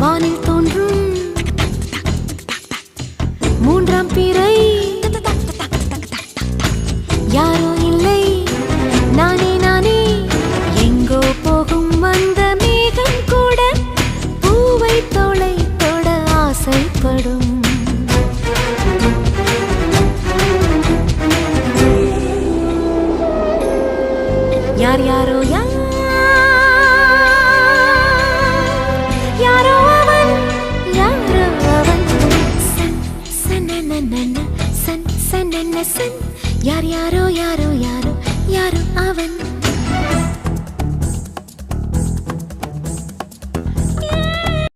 வானில் தோன்றும் மூன்றாம் பிறை யாரோ இல்லை நானே நானே எங்கோ போகும் அந்த மேகம் கூட பூவை தோளை தொட ஆசைப்படும் யார் யாரோ யாரோ அவன் யாரோ அவன் சன் சனனனன சன் சனன சன் யார் யாரோ யாரோ யாரோ யாரோ அவன்